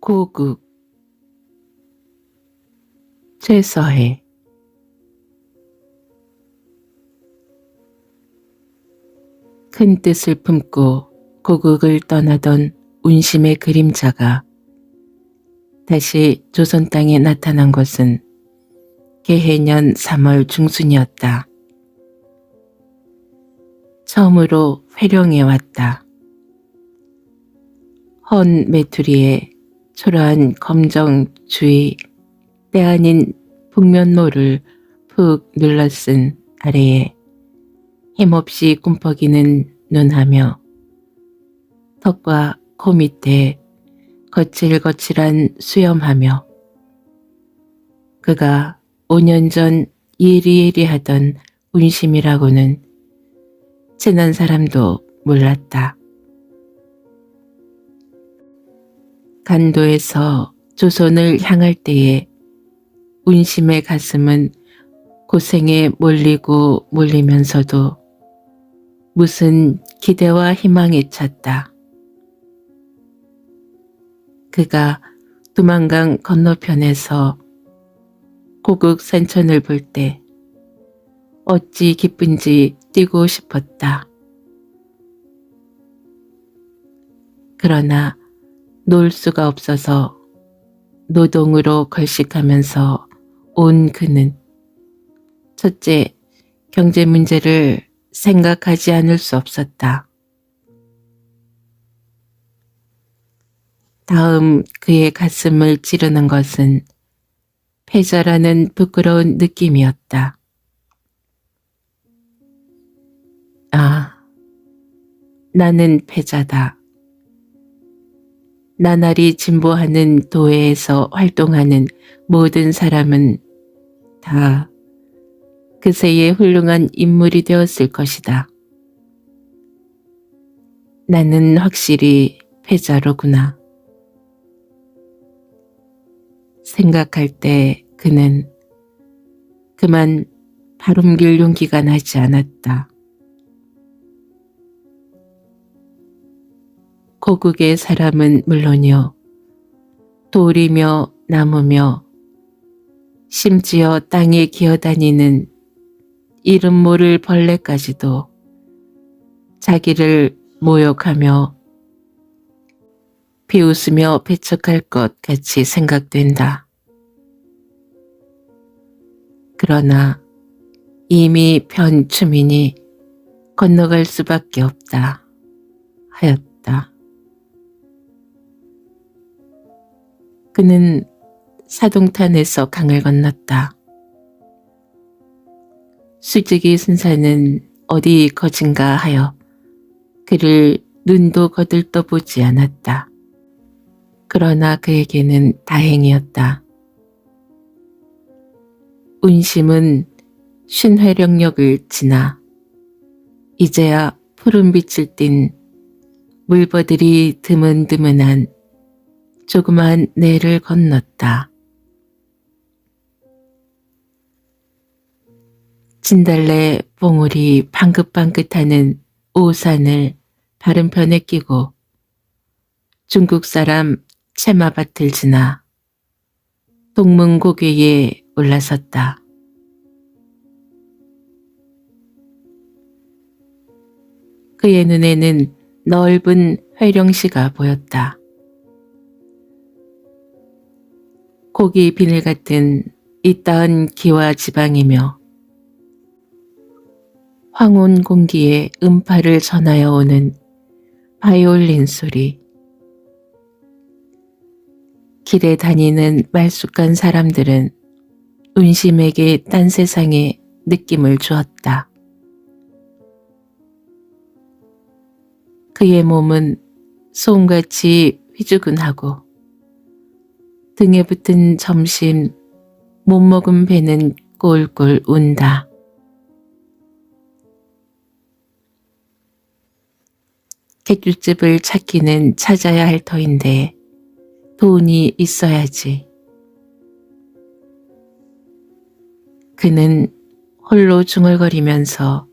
고국, 최서해. 큰 뜻을 품고 고국을 떠나던 운심의 그림자가 다시 조선 땅에 나타난 것은 개해년 3월 중순이었다. 처음으로 회령에 왔다. 헌 메투리에 초라한 검정 주위 때 아닌 북면모를 푹 눌러쓴 아래에 힘없이 꿈뻑이는 눈하며 턱과 코 밑에 거칠거칠한 수염하며 그가 5년 전 예리예리하던 운심이라고는 친한 사람도 몰랐다. 간도에서 조선을 향할 때에 운심의 가슴은 고생에 몰리고 몰리면서도 무슨 기대와 희망이 찼다. 그가 두만강 건너편에서 고국 산천을 볼 때 어찌 기쁜지 뛰고 싶었다. 그러나 놀 수가 없어서 노동으로 걸식하면서 온 그는 첫째, 경제 문제를 생각하지 않을 수 없었다. 다음 그의 가슴을 찌르는 것은 패자라는 부끄러운 느낌이었다. 아, 나는 패자다. 나날이 진보하는 도회에서 활동하는 모든 사람은 다 그새의 훌륭한 인물이 되었을 것이다. 나는 확실히 패자로구나. 생각할 때 그는 그만 발 옮길 용기가 나지 않았다. 고국의 사람은 물론이요, 돌이며 나무며 심지어 땅에 기어다니는 이름 모를 벌레까지도 자기를 모욕하며 비웃으며 배척할 것 같이 생각된다. 그러나 이미 변 추민이 건너갈 수밖에 없다 하였다. 그는 사동탄에서 강을 건넜다. 수직이 순사는 어디 거진가 하여 그를 눈도 거들떠보지 않았다. 그러나 그에게는 다행이었다. 운심은 신회령역을 지나 이제야 푸른빛을 띤 물버들이 드문드문한 조그마한 내를 건넜다. 진달래 봉우리 방긋방긋하는 오산을 바른편에 끼고 중국 사람 채마밭을 지나 동문고개에 올라섰다. 그의 눈에는 넓은 회령시가 보였다. 고기 비늘 같은 이따은 기와 지방이며 황혼 공기에 음파를 전하여 오는 바이올린 소리, 길에 다니는 말쑥한 사람들은 운심에게 딴 세상의 느낌을 주었다. 그의 몸은 소음같이 휘주근하고 등에 붙은 점심 못 먹은 배는 꼴꼴 운다. 객주집을 찾기는 찾아야 할 터인데 돈이 있어야지. 그는 홀로 중얼거리면서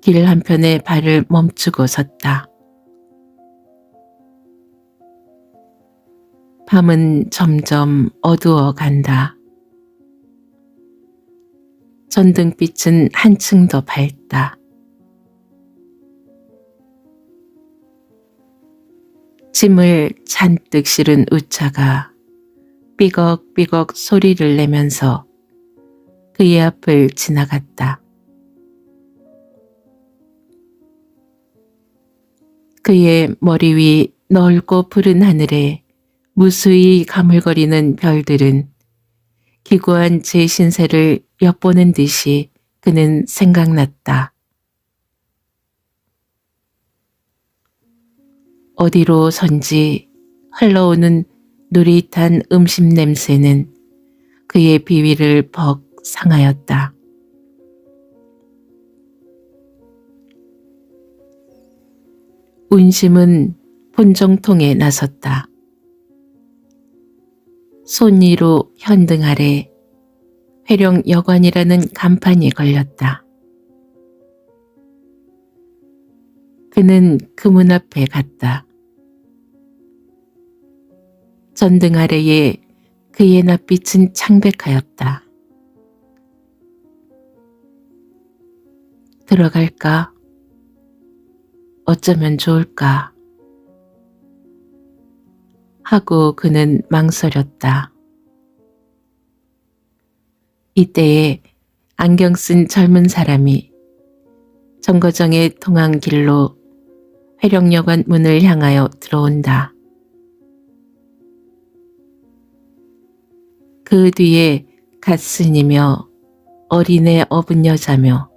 길 한편에 발을 멈추고 섰다. 밤은 점점 어두워 간다. 전등빛은 한층 더 밝다. 짐을 잔뜩 실은 우차가 삐걱삐걱 소리를 내면서 그의 앞을 지나갔다. 그의 머리 위 넓고 푸른 하늘에 무수히 가물거리는 별들은 기구한 제 신세를 엿보는 듯이 그는 생각났다. 어디로선지 흘러오는 누릿한 음식 냄새는 그의 비위를 벅 상하였다. 운심은 본정통에 나섰다. 손위로 현등 아래 회령여관이라는 간판이 걸렸다. 그는 그 문 앞에 갔다. 전등 아래에 그의 낯빛은 창백하였다. 들어갈까? 어쩌면 좋을까? 하고 그는 망설였다. 이때에 안경 쓴 젊은 사람이 정거장에 통한 길로 회령여관 문을 향하여 들어온다. 그 뒤에 갓신이며 어린애 업은 여자며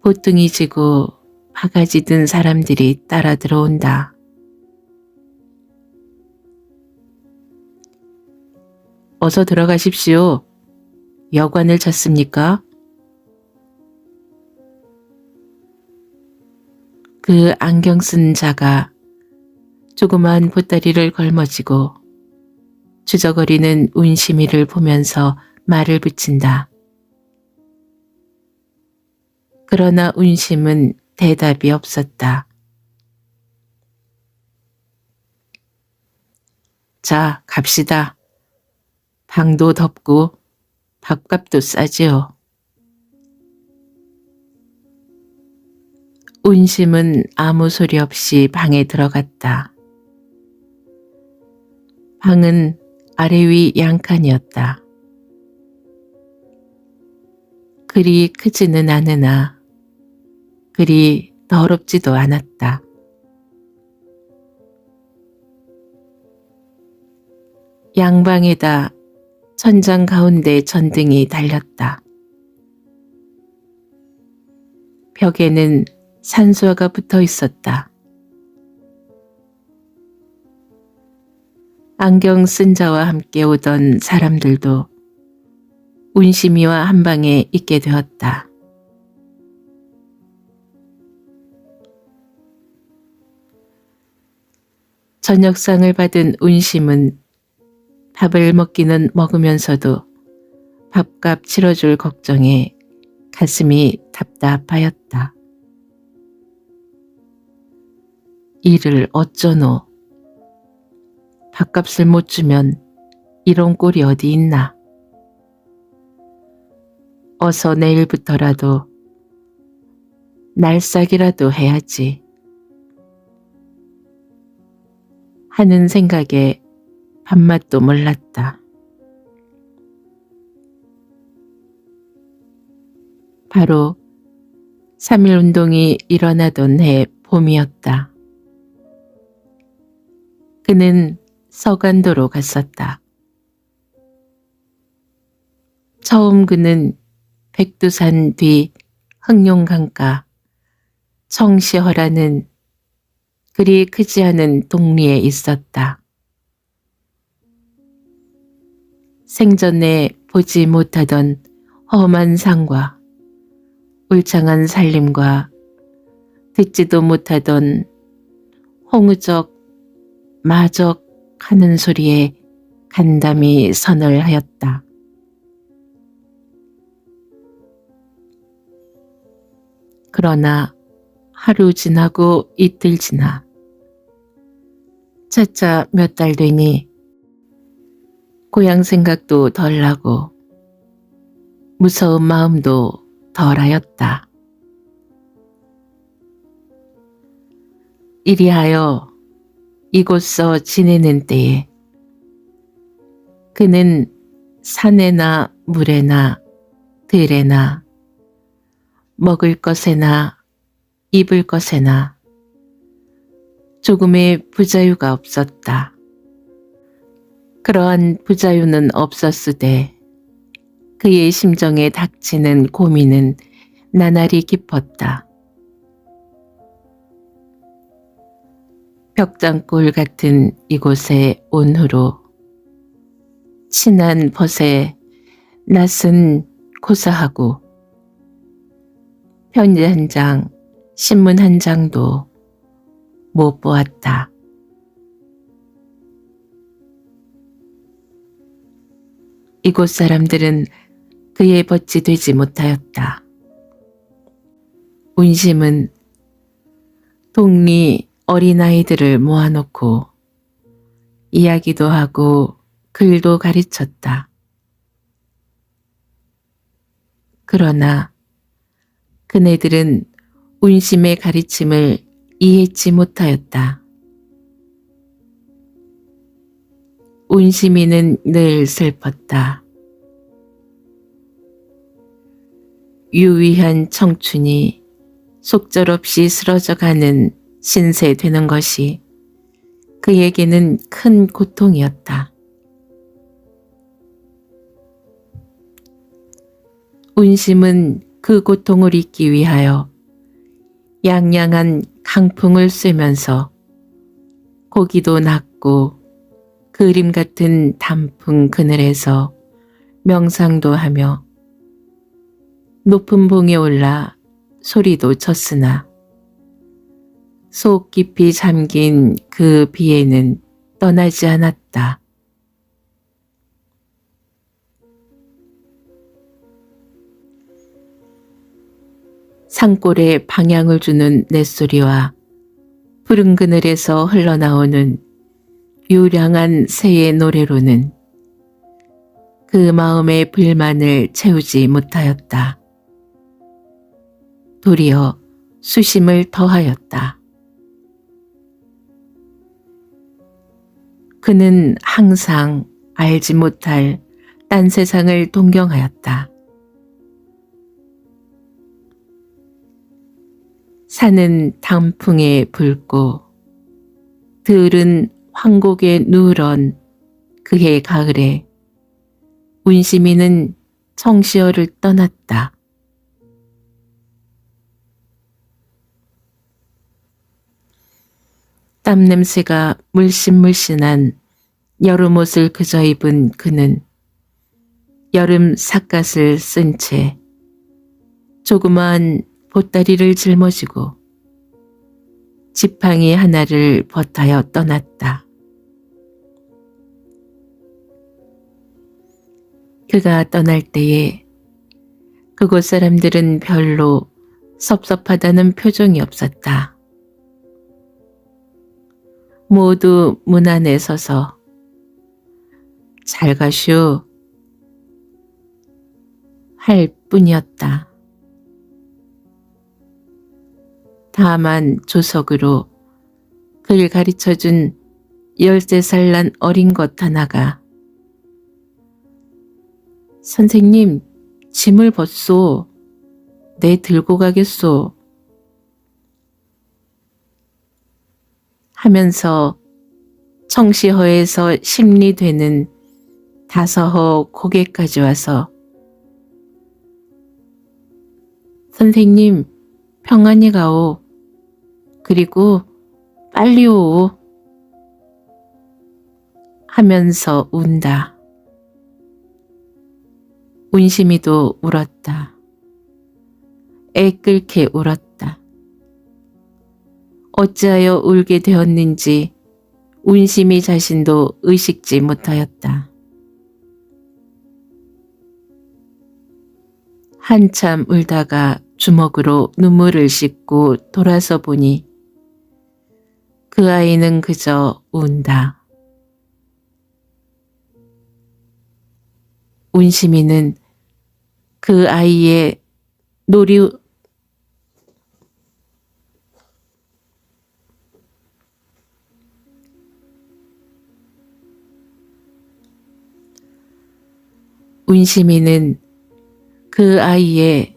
보통이 지고 바가지 든 사람들이 따라 들어온다. 어서 들어가십시오. 여관을 찾습니까? 그 안경 쓴 자가 조그마한 보따리를 걸머쥐고 주저거리는 운심이를 보면서 말을 붙인다. 그러나 운심은 대답이 없었다. 자, 갑시다. 방도 덥고 밥값도 싸지요. 운심은 아무 소리 없이 방에 들어갔다. 방은 아래 위 양칸이었다. 그리 크지는 않으나 그리 더럽지도 않았다. 양방에다 천장 가운데 전등이 달렸다. 벽에는 산수화가 붙어 있었다. 안경 쓴 자와 함께 오던 사람들도 운심이와 한 방에 있게 되었다. 저녁상을 받은 운심은 밥을 먹기는 먹으면서도 밥값 치러줄 걱정에 가슴이 답답하였다. 이를 어쩌노. 밥값을 못 주면 이런 꼴이 어디 있나. 어서 내일부터라도 날싹이라도 해야지 하는 생각에 밥맛도 몰랐다. 바로 3.1 운동이 일어나던 해 봄이었다. 그는 서간도로 갔었다. 처음 그는 백두산 뒤 흑룡강가 청시허라는 그리 크지 않은 동리에 있었다. 생전에 보지 못하던 험한 산과 울창한 산림과 듣지도 못하던 홍우적 마적 하는 소리에 간담이 선을 하였다. 그러나 하루 지나고 이틀 지나 차차 몇 달 되니 고향 생각도 덜 나고 무서운 마음도 덜하였다. 이리하여 이곳서 지내는 때에 그는 산에나 물에나 들에나 먹을 것에나 입을 것에나 조금의 부자유가 없었다. 그러한 부자유는 없었으되 그의 심정에 닥치는 고민은 나날이 깊었다. 벽장골 같은 이곳에 온 후로 친한 벗에 낯은 고사하고 편지 한 장, 신문 한 장도 못 보았다. 이곳 사람들은 그의 벗이 되지 못하였다. 운심은 동리 어린아이들을 모아놓고 이야기도 하고 글도 가르쳤다. 그러나 그네들은 운심의 가르침을 이해치 못하였다. 운심이는 늘 슬펐다. 유위한 청춘이 속절없이 쓰러져가는 신세 되는 것이 그에게는 큰 고통이었다. 운심은 그 고통을 잊기 위하여 양양한 강풍을 쐬면서 고기도 낚고 그림 같은 단풍 그늘에서 명상도 하며 높은 봉에 올라 소리도 쳤으나 속 깊이 잠긴 그 비에는 떠나지 않았다. 산골에 방향을 주는 랫소리와 푸른 그늘에서 흘러나오는 유량한 새의 노래로는 그 마음의 불만을 채우지 못하였다. 도리어 수심을 더하였다. 그는 항상 알지 못할 딴 세상을 동경하였다. 산은 단풍에 붉고 들은 황곡에 누런 그해 가을에 운심이는 청시어를 떠났다. 땀 냄새가 물씬물씬한 여름 옷을 그저 입은 그는 여름 삿갓을 쓴 채 조그마한 보따리를 짊어지고 지팡이 하나를 버타여 떠났다. 그가 떠날 때에 그곳 사람들은 별로 섭섭하다는 표정이 없었다. 모두 문 안에 서서 잘 가슈 할 뿐이었다. 다만 조석으로 그를 가르쳐준 13살 난 어린 것 하나가 선생님 짐을 벗소. 내 들고 가겠소. 하면서 청시허에서 심리되는 다서허 고개까지 와서 선생님 평안히 가오. 그리고 빨리 오. 하면서 운다. 운심이도 울었다. 애 끓게 울었다. 어찌하여 울게 되었는지 운심이 자신도 의식지 못하였다. 한참 울다가 주먹으로 눈물을 씻고 돌아서 보니 그 아이는 그저 운다. 운심이는 그 아이의 놀이 운심이는 그 아이의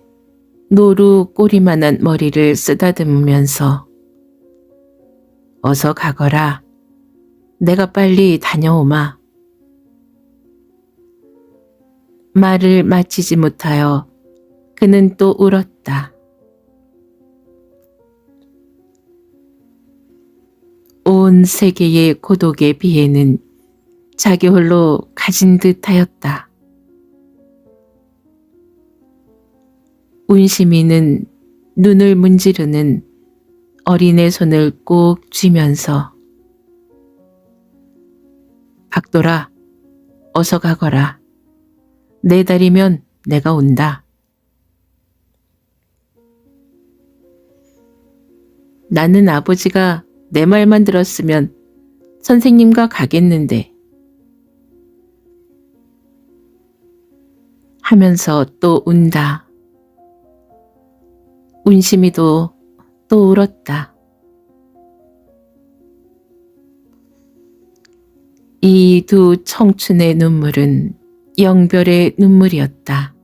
노루 꼬리만한 머리를 쓰다듬으면서 어서 가거라. 내가 빨리 다녀오마. 말을 마치지 못하여 그는 또 울었다. 온 세계의 고독의 비애는 자기 홀로 가진 듯하였다. 운심이는 눈을 문지르는 어린애 손을 꼭 쥐면서 박돌아, 어서 가거라. 내달이면 내가 온다. 나는 아버지가 내 말만 들었으면 선생님과 가겠는데 하면서 또 운다. 운심이도 또 울었다. 이 두 청춘의 눈물은 영별의 눈물이었다.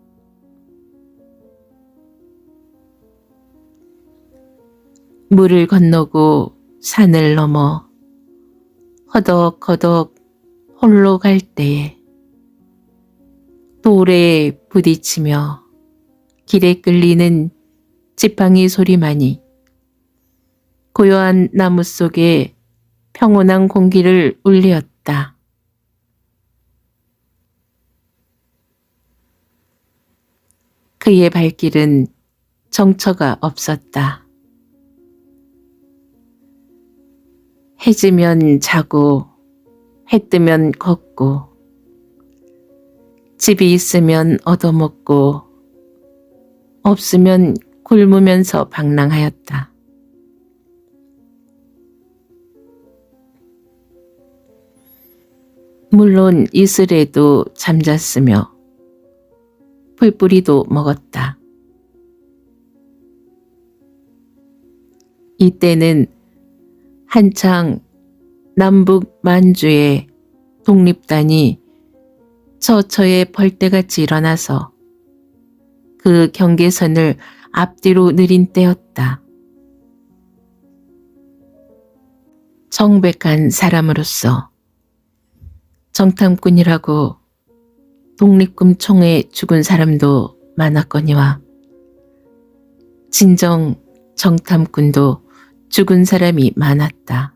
물을 건너고 산을 넘어 허덕허덕 홀로 갈 때에 돌에 부딪히며 길에 끌리는 지팡이 소리만이 고요한 나무 속에 평온한 공기를 울렸다. 그의 발길은 정처가 없었다. 해 지면 자고 해 뜨면 걷고 집이 있으면 얻어먹고 없으면 굶으면서 방랑하였다. 물론 이슬에도 잠잤으며 풀뿌리도 먹었다. 이때는 한창 남북 만주의 독립단이 처처에 벌떼같이 일어나서 그 경계선을 앞뒤로 느린 때였다. 정백한 사람으로서 정탐꾼이라고 독립군 총에 죽은 사람도 많았거니와 진정 정탐꾼도 죽은 사람이 많았다.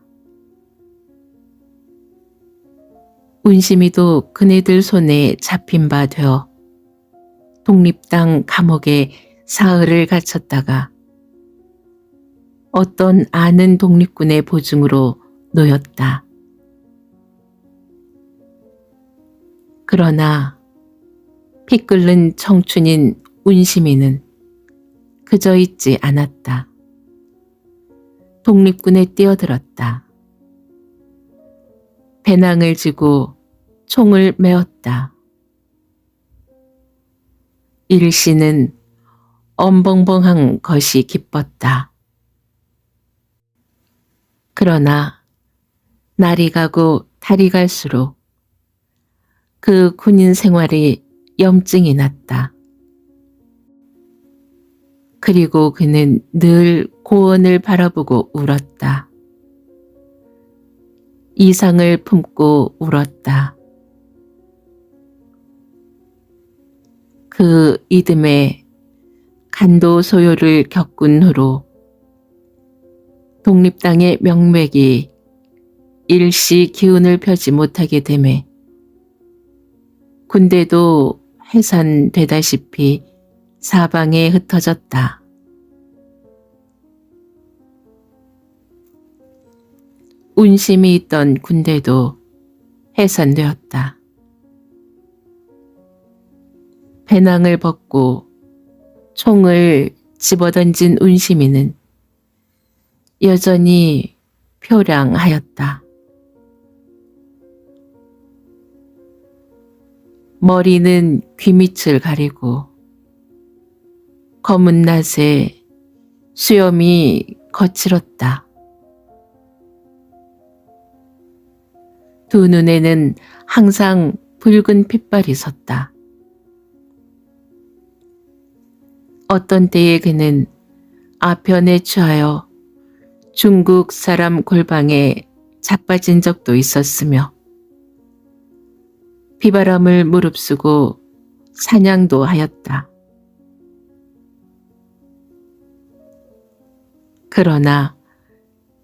운심이도 그네들 손에 잡힌 바 되어 독립당 감옥에 사흘을 갇혔다가 어떤 아는 독립군의 보증으로 놓였다. 그러나 피 끓는 청춘인 운심이는 그저 있지 않았다. 독립군에 뛰어들었다. 배낭을 지고 총을 메었다. 일시는 엄벙벙한 것이 기뻤다. 그러나 날이 가고 달이 갈수록 그 군인 생활이 염증이 났다. 그리고 그는 늘 고원을 바라보고 울었다. 이상을 품고 울었다. 그 이듬해 간도 소요를 겪은 후로 독립당의 명맥이 일시 기운을 펴지 못하게 되매 군대도 해산되다시피 사방에 흩어졌다. 운심이 있던 군대도 해산되었다. 배낭을 벗고 총을 집어던진 운심이는 여전히 표량하였다. 머리는 귀밑을 가리고 검은 낫에 수염이 거칠었다. 두 눈에는 항상 붉은 핏발이 섰다. 어떤 때에 그는 아편에 취하여 중국 사람 골방에 자빠진 적도 있었으며 비바람을 무릅쓰고 사냥도 하였다. 그러나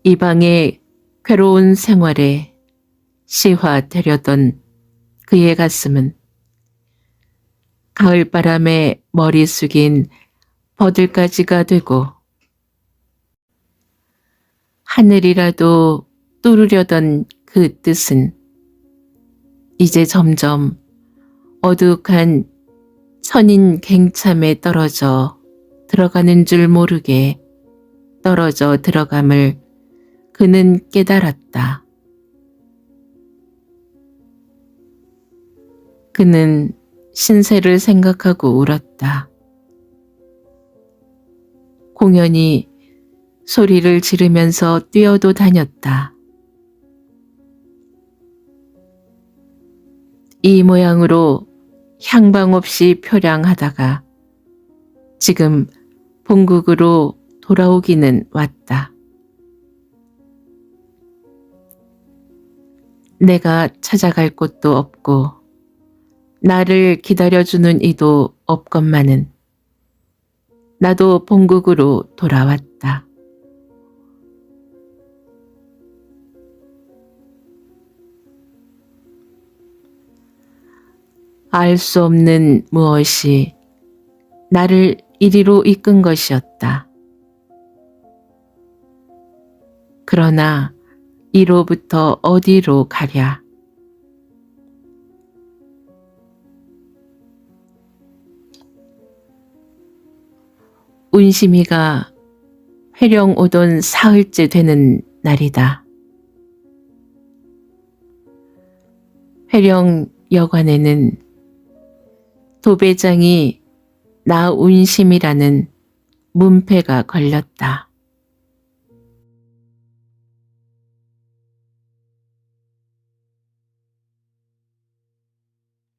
이방의 괴로운 생활에 시화되려던 그의 가슴은 가을바람에 머리 숙인 버들가지가 되고 하늘이라도 뚫으려던 그 뜻은 이제 점점 어둑한 천인 갱참에 떨어져 들어가는 줄 모르게 떨어져 들어감을 그는 깨달았다. 그는 신세를 생각하고 울었다. 공연히 소리를 지르면서 뛰어도 다녔다. 이 모양으로 향방 없이 표량하다가 지금 본국으로 돌아오기는 왔다. 내가 찾아갈 곳도 없고 나를 기다려주는 이도 없건만은 나도 본국으로 돌아왔다. 알 수 없는 무엇이 나를 이리로 이끈 것이었다. 그러나 이로부터 어디로 가랴? 운심이가 회령 오던 사흘째 되는 날이다. 회령 여관에는 도배장이 나 운심이라는 문패가 걸렸다.